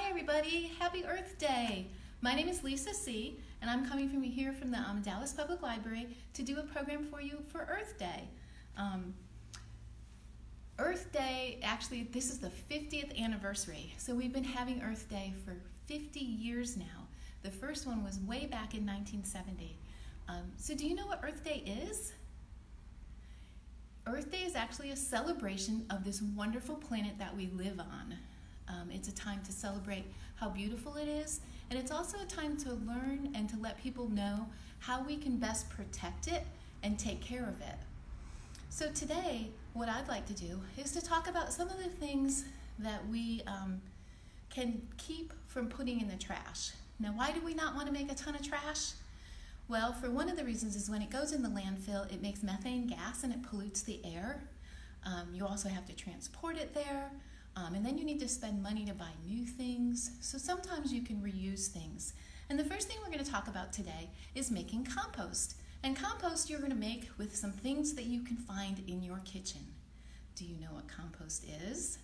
Hi everybody, happy Earth Day. My name is Lisa C. and I'm coming from here from the Dallas Public Library to do a program for you for Earth Day. Earth Day, actually this is the 50th anniversary. So we've been having Earth Day for 50 years now. The first one was way back in 1970. So do you know what Earth Day is? Earth Day is actually a celebration of this wonderful planet that we live on. It's a time to celebrate how beautiful it is, and it's also a time to learn and to let people know how we can best protect it and take care of it. So today, what I'd like to do is to talk about some of the things that we can keep from putting in the trash. Now, why do we not want to make a ton of trash? Well, for one of the reasons is when it goes in the landfill, it makes methane gas and it pollutes the air. You also have to transport it there. And then you need to spend money to buy new things. So sometimes you can reuse things. And the first thing we're going to talk about today is making compost. And compost you're going to make with some things that you can find in your kitchen. Do you know what compost is?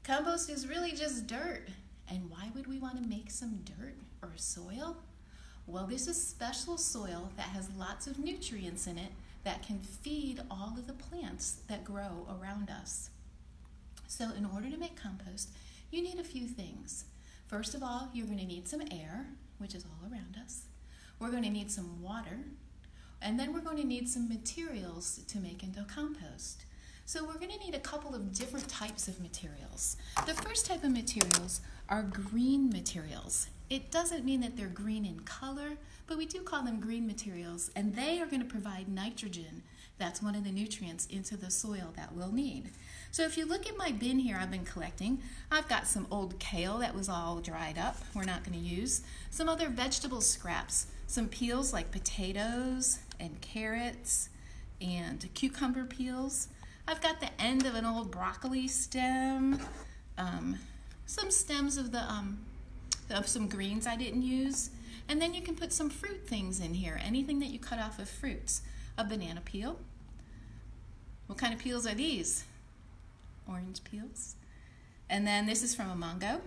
Compost is really just dirt. And why would we want to make some dirt or soil? Well, this is special soil that has lots of nutrients in it that can feed all of the plants that grow around us. So in order to make compost, you need a few things. First of all, you're going to need some air, which is all around us. We're going to need some water, and then we're going to need some materials to make into compost. So we're going to need a couple of different types of materials. The first type of materials are green materials. It doesn't mean that they're green in color, but we do call them green materials, and they are going to provide nitrogen. That's one of the nutrients into the soil that we'll need. So if you look at my bin here I've been collecting, I've got some old kale that was all dried up, we're not going to use, some other vegetable scraps, some peels like potatoes and carrots and cucumber peels. I've got the end of an old broccoli stem, some stems of some greens I didn't use, and then you can put some fruit things in here, anything that you cut off of fruits. A banana peel. What kind of peels are these? Orange peels. And then this is from a mango.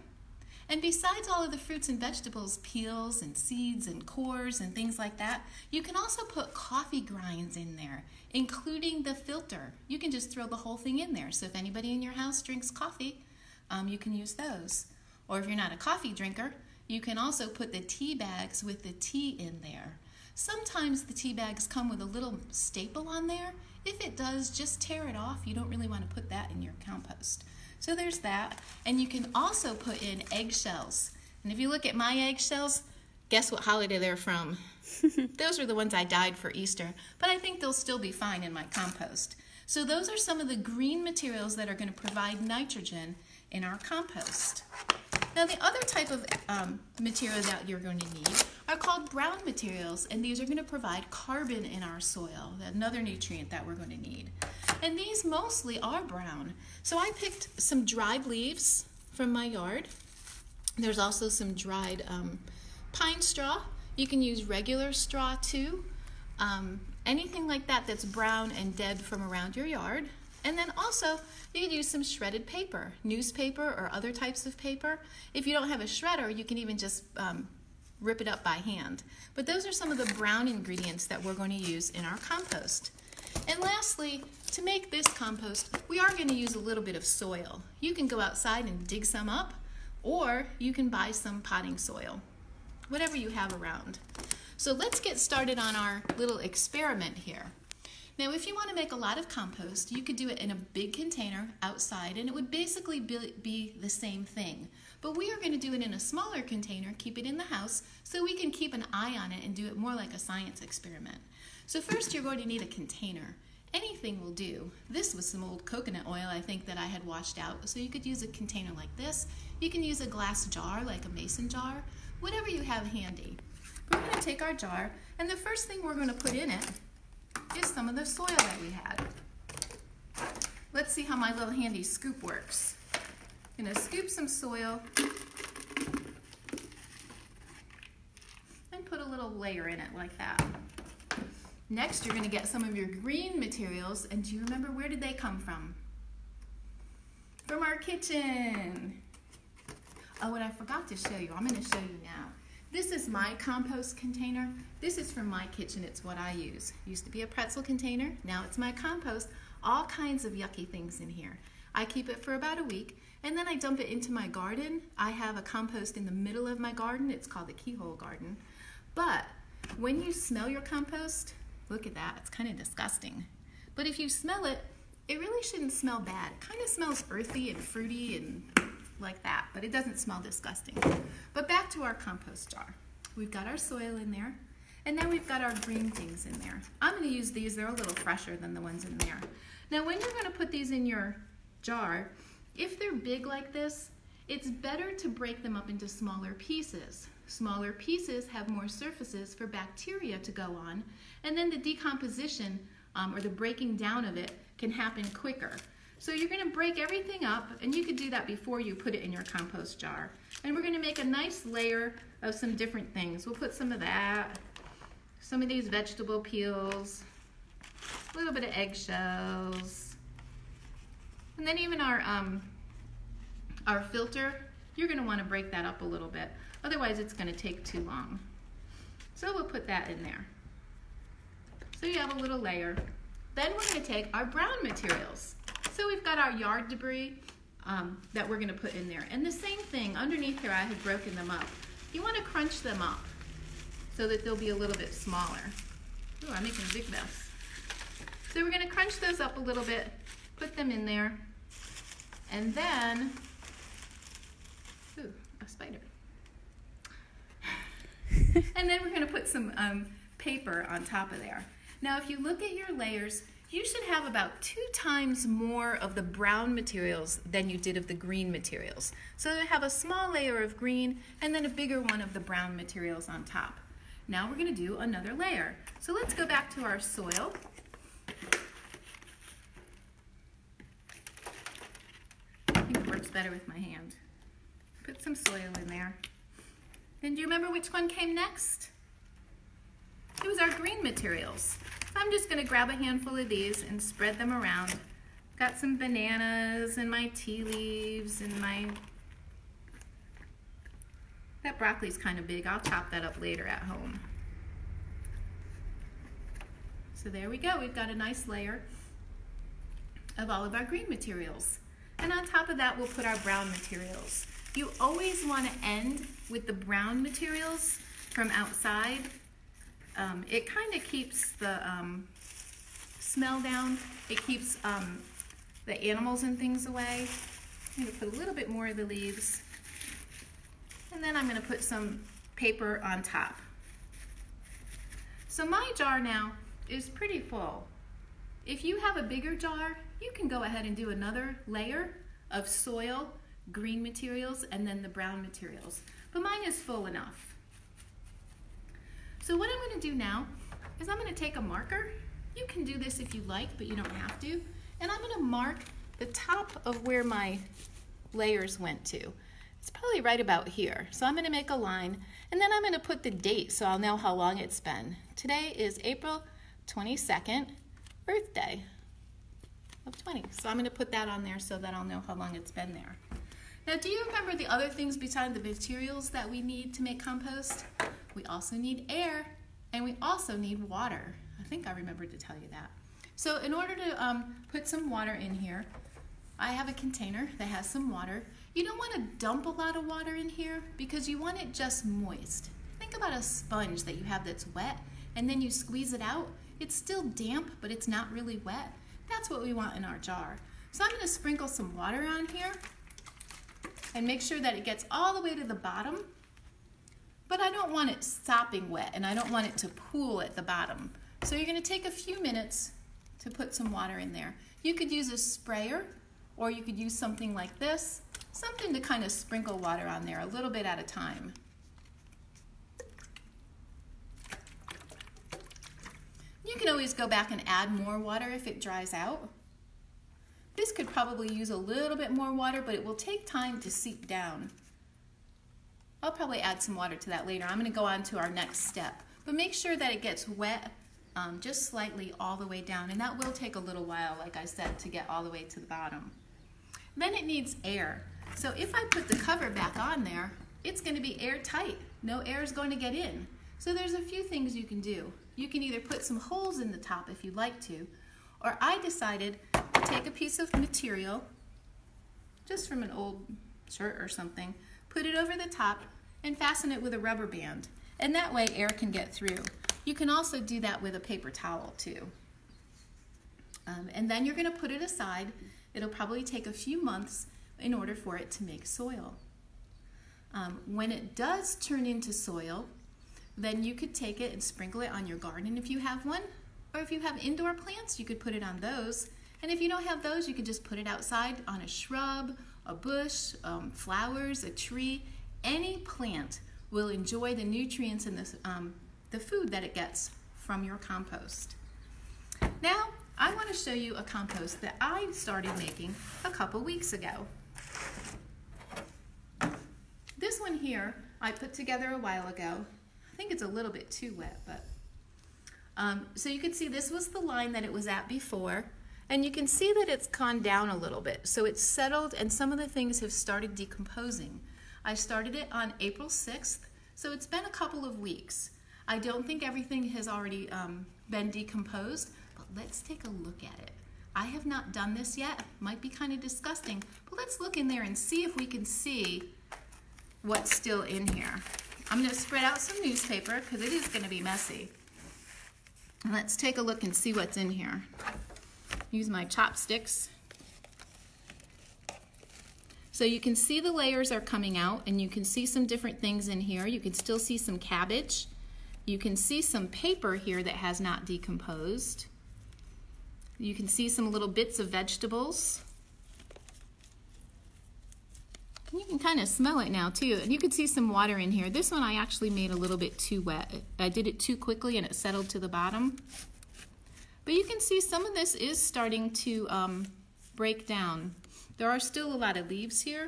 And besides all of the fruits and vegetables, peels and seeds and cores and things like that, you can also put coffee grinds in there, including the filter. You can just throw the whole thing in there. So if anybody in your house drinks coffee, you can use those. Or if you're not a coffee drinker, you can also put the tea bags with the tea in there. Sometimes the tea bags come with a little staple on there. If it does, just tear it off. You don't really want to put that in your compost. So there's that. And you can also put in eggshells. And if you look at my eggshells, guess what holiday they're from? Those are the ones I dyed for Easter, but I think they'll still be fine in my compost. So those are some of the green materials that are going to provide nitrogen in our compost. Now the other type of material that you're going to need are called brown materials, and these are going to provide carbon in our soil, another nutrient that we're going to need. And these mostly are brown. So I picked some dried leaves from my yard. There's also some dried pine straw. You can use regular straw too. Anything like that that's brown and dead from around your yard. And then also, you could use some shredded paper, newspaper or other types of paper. If you don't have a shredder, you can even just rip it up by hand. But those are some of the brown ingredients that we're going to use in our compost. And lastly, to make this compost, we are going to use a little bit of soil. You can go outside and dig some up, or you can buy some potting soil, whatever you have around. So let's get started on our little experiment here. Now, if you want to make a lot of compost, you could do it in a big container outside, and it would basically be the same thing. But we are going to do it in a smaller container, keep it in the house, so we can keep an eye on it and do it more like a science experiment. So first, you're going to need a container. Anything will do. This was some old coconut oil, I think, that I had washed out, so you could use a container like this. You can use a glass jar, like a mason jar, whatever you have handy. We're going to take our jar, and the first thing we're going to put in it is some of the soil that we had. Let's see how my little handy scoop works. I'm going to scoop some soil and put a little layer in it like that. Next, you're going to get some of your green materials, and do you remember where did they come from? From our kitchen. Oh, and I forgot to show you. I'm going to show you now. This is my compost container. This is from my kitchen. It's what I use. Used to be a pretzel container. Now it's my compost. All kinds of yucky things in here. I keep it for about a week, and then I dump it into my garden. I have a compost in the middle of my garden. It's called the keyhole garden. But when you smell your compost, look at that. It's kind of disgusting. But if you smell it, it really shouldn't smell bad. It kind of smells earthy and fruity and like that, but it doesn't smell disgusting. But back to our compost jar. We've got our soil in there, and then we've got our green things in there. I'm going to use these. They're a little fresher than the ones in there. Now, when you're going to put these in your jar, if they're big like this, it's better to break them up into smaller pieces. Smaller pieces have more surfaces for bacteria to go on, and then the decomposition or the breaking down of it can happen quicker. So you're going to break everything up, and you could do that before you put it in your compost jar. And we're going to make a nice layer of some different things. We'll put some of that, some of these vegetable peels, a little bit of eggshells, and then even our filter, you're going to want to break that up a little bit. Otherwise, it's going to take too long. So we'll put that in there. So you have a little layer. Then we're going to take our brown materials. So we've got our yard debris that we're going to put in there. And the same thing, underneath here I have broken them up. You want to crunch them up so that they'll be a little bit smaller. Ooh, I'm making a big mess. So we're going to crunch those up a little bit, put them in there, and then, ooh, a spider. And then we're going to put some paper on top of there. Now, if you look at your layers, you should have about 2 times more of the brown materials than you did of the green materials. So you have a small layer of green and then a bigger one of the brown materials on top. Now we're going to do another layer. So let's go back to our soil. I think it works better with my hand. Put some soil in there. And do you remember which one came next? It was our green materials. So I'm just going to grab a handful of these and spread them around. Got some bananas and my tea leaves and that broccoli's kind of big. I'll chop that up later at home. So there we go. We've got a nice layer of all of our green materials. And on top of that, we'll put our brown materials. You always want to end with the brown materials from outside. It kind of keeps the smell down. It keeps the animals and things away. I'm going to put a little bit more of the leaves. And then I'm going to put some paper on top. So my jar now is pretty full. If you have a bigger jar, you can go ahead and do another layer of soil, green materials, and then the brown materials. But mine is full enough. So what I'm going to do now is I'm going to take a marker. You can do this if you like, but you don't have to. And I'm going to mark the top of where my layers went to. It's probably right about here. So I'm going to make a line, and then I'm going to put the date so I'll know how long it's been. Today is April 22nd, Earth Day of 20. So I'm going to put that on there so that I'll know how long it's been there. Now, do you remember the other things besides the materials that we need to make compost? We also need air, and we also need water. I think I remembered to tell you that. So in order to put some water in here, I have a container that has some water. You don't want to dump a lot of water in here because you want it just moist. Think about a sponge that you have that's wet, and then you squeeze it out. It's still damp, but it's not really wet. That's what we want in our jar. So I'm going to sprinkle some water on here and make sure that it gets all the way to the bottom. But I don't want it sopping wet, and I don't want it to pool at the bottom. So you're going to take a few minutes to put some water in there. You could use a sprayer, or you could use something like this, something to kind of sprinkle water on there a little bit at a time. You can always go back and add more water if it dries out. This could probably use a little bit more water, but it will take time to seep down. I'll probably add some water to that later. I'm going to go on to our next step. But make sure that it gets wet just slightly all the way down. And that will take a little while, like I said, to get all the way to the bottom. Then it needs air. So if I put the cover back on there, it's going to be airtight. No air is going to get in. So there's a few things you can do. You can either put some holes in the top if you'd like to, or I decided to take a piece of material, just from an old shirt or something, put it over the top and fasten it with a rubber band. And that way air can get through. You can also do that with a paper towel too. And then you're going to put it aside. It'll probably take a few months in order for it to make soil. When it does turn into soil, then you could take it and sprinkle it on your garden if you have one, or if you have indoor plants, you could put it on those. And if you don't have those, you could just put it outside on a shrub, a bush, flowers, a tree. Any plant will enjoy the nutrients and the food that it gets from your compost. Now, I want to show you a compost that I started making a couple weeks ago. This one here I put together a while ago. I think it's a little bit too wet, but so you can see this was the line that it was at before, and you can see that it's gone down a little bit. So it's settled and some of the things have started decomposing. I started it on April 6th, so it's been a couple of weeks. I don't think everything has already been decomposed, but let's take a look at it. I have not done this yet. Might be kind of disgusting, but let's look in there and see if we can see what's still in here. I'm going to spread out some newspaper because it is going to be messy. And let's take a look and see what's in here. Use my chopsticks. So you can see the layers are coming out, and you can see some different things in here. You can still see some cabbage. You can see some paper here that has not decomposed. You can see some little bits of vegetables. You can kind of smell it now too, and you can see some water in here. This one I actually made a little bit too wet. I did it too quickly and it settled to the bottom. But you can see some of this is starting to break down. There are still a lot of leaves here.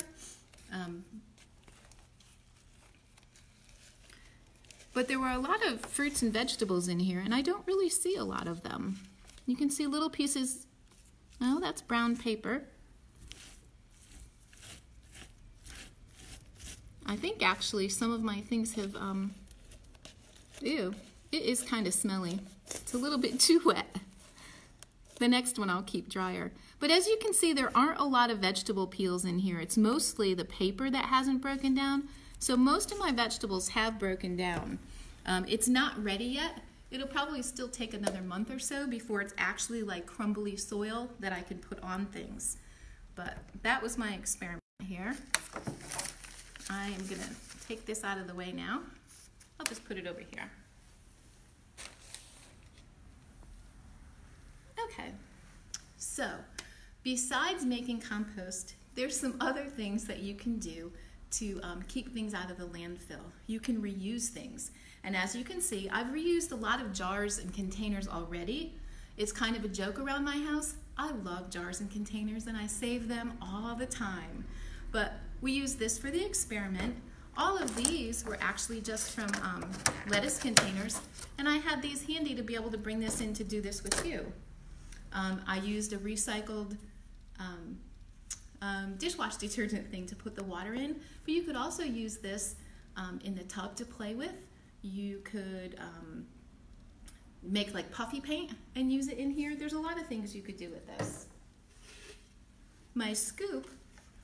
But there were a lot of fruits and vegetables in here, and I don't really see a lot of them. You can see little pieces. Oh, that's brown paper. I think actually some of my things have, ew, it is kind of smelly. It's a little bit too wet. The next one I'll keep drier. But as you can see, there aren't a lot of vegetable peels in here. It's mostly the paper that hasn't broken down. So most of my vegetables have broken down. It's not ready yet. It'll probably still take another month or so before it's actually like crumbly soil that I can put on things. But that was my experiment here. I am going to take this out of the way now. I'll just put it over here. Okay, so besides making compost, there's some other things that you can do to keep things out of the landfill. You can reuse things. And as you can see, I've reused a lot of jars and containers already. It's kind of a joke around my house. I love jars and containers and I save them all the time. But we use this for the experiment. All of these were actually just from lettuce containers, and I had these handy to be able to bring this in to do this with you. I used a recycled dishwash detergent thing to put the water in, but you could also use this in the tub to play with. You could make like puffy paint and use it in here. There's a lot of things you could do with this. My scoop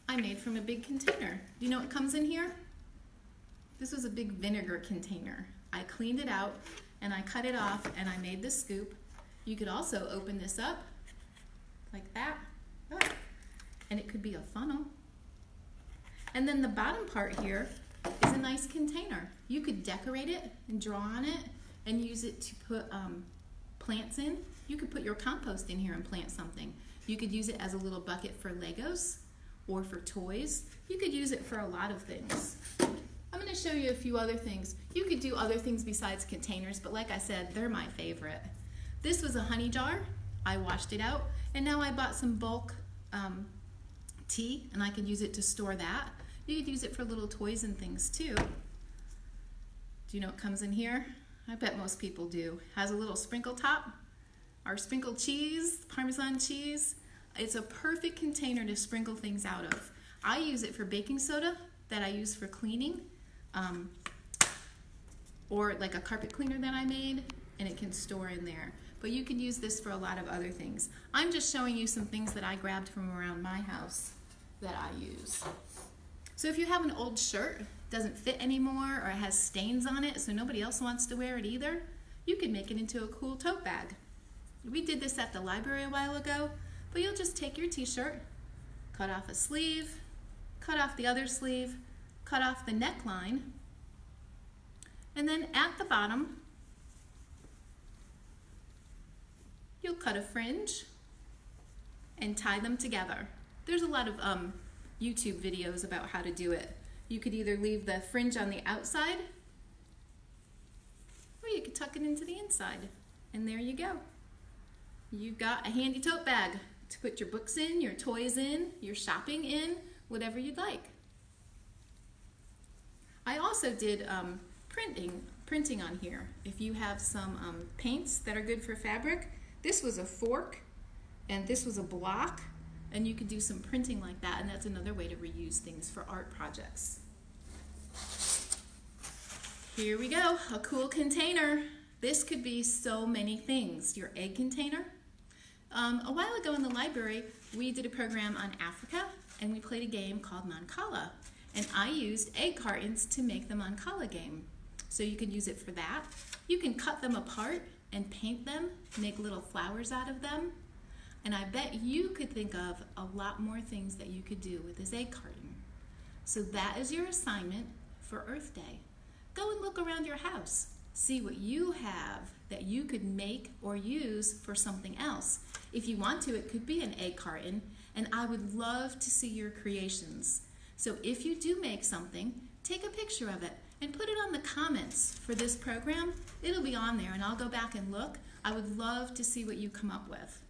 I made from a big container. Do you know what comes in here? This was a big vinegar container. I cleaned it out and I cut it off and I made the scoop. You could also open this up like that, and it could be a funnel. And then the bottom part here is a nice container. You could decorate it and draw on it and use it to put plants in. You could put your compost in here and plant something. You could use it as a little bucket for Legos or for toys. You could use it for a lot of things. I'm going to show you a few other things. You could do other things besides containers, but like I said, they're my favorite. This was a honey jar. I washed it out, and now I bought some bulk tea, and I could use it to store that. You could use it for little toys and things too. Do you know what comes in here? I bet most people do. It has a little sprinkle top, our sprinkled cheese, Parmesan cheese. It's a perfect container to sprinkle things out of. I use it for baking soda that I use for cleaning, or like a carpet cleaner that I made, and it can store in there. But you can use this for a lot of other things. I'm just showing you some things that I grabbed from around my house that I use. So if you have an old shirt, doesn't fit anymore, or it has stains on it so nobody else wants to wear it either, you can make it into a cool tote bag. We did this at the library a while ago, but you'll just take your t-shirt, cut off a sleeve, cut off the other sleeve, cut off the neckline, and then at the bottom, you'll cut a fringe and tie them together. There's a lot of YouTube videos about how to do it. You could either leave the fringe on the outside, or you could tuck it into the inside. And there you go. You've got a handy tote bag to put your books in, your toys in, your shopping in, whatever you'd like. I also did printing on here. If you have some paints that are good for fabric, this was a fork and this was a block, and you could do some printing like that, and that's another way to reuse things for art projects. Here we go, a cool container. This could be so many things. Your egg container. A while ago in the library, we did a program on Africa, and we played a game called Mancala. And I used egg cartons to make the Mancala game. So you can use it for that. You can cut them apart and paint them, make little flowers out of them. And I bet you could think of a lot more things that you could do with this egg carton. So that is your assignment for Earth Day. Go and look around your house. See what you have that you could make or use for something else. If you want to, it could be an egg carton, and I would love to see your creations. So if you do make something, take a picture of it and put it on the comments for this program. It'll be on there, and I'll go back and look. I would love to see what you come up with.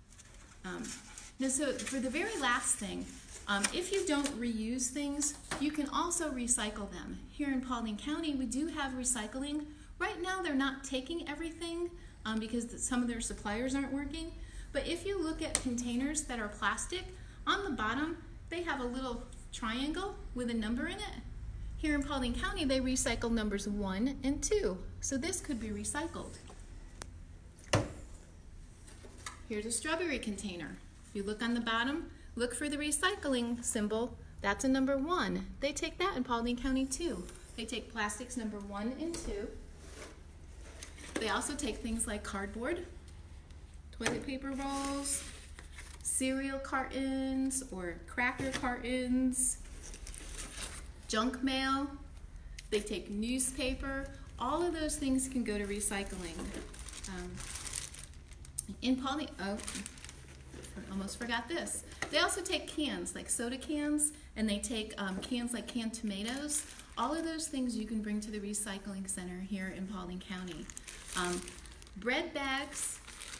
Now, so for the very last thing, if you don't reuse things, you can also recycle them. Here in Paulding County, we do have recycling. Right now, they're not taking everything because some of their suppliers aren't working. But if you look at containers that are plastic, on the bottom, they have a little triangle with a number in it. Here in Paulding County, they recycle numbers 1 and 2. So this could be recycled. Here's a strawberry container. If you look on the bottom, look for the recycling symbol. That's a number 1. They take that in Paulding County too. They take plastics number 1 and 2. They also take things like cardboard, toilet paper rolls, cereal cartons or cracker cartons, junk mail. They take newspaper. All of those things can go to recycling. In Paulding, oh, almost forgot this. They also take cans, like soda cans, and they take cans like canned tomatoes. All of those things you can bring to the recycling center here in Paulding County. Bread bags,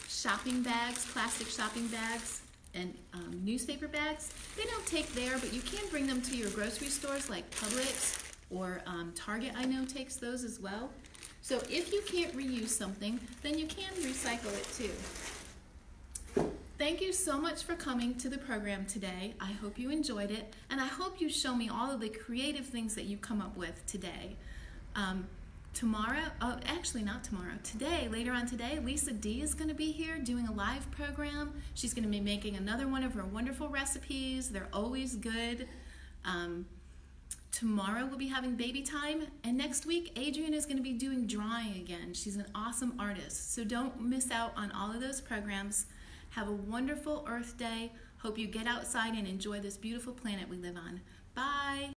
shopping bags, plastic shopping bags, and newspaper bags. They don't take there, but you can bring them to your grocery stores like Publix or Target, I know, takes those as well. So if you can't reuse something, then you can recycle it too. Thank you so much for coming to the program today. I hope you enjoyed it, and I hope you show me all of the creative things that you come up with today. Tomorrow, oh, actually not tomorrow, today, later on today, Lisa D is going to be here doing a live program. She's going to be making another one of her wonderful recipes. They're always good. Tomorrow we'll be having baby time, and next week Adrienne is going to be doing drawing again. She's an awesome artist, so don't miss out on all of those programs. Have a wonderful Earth Day. Hope you get outside and enjoy this beautiful planet we live on. Bye.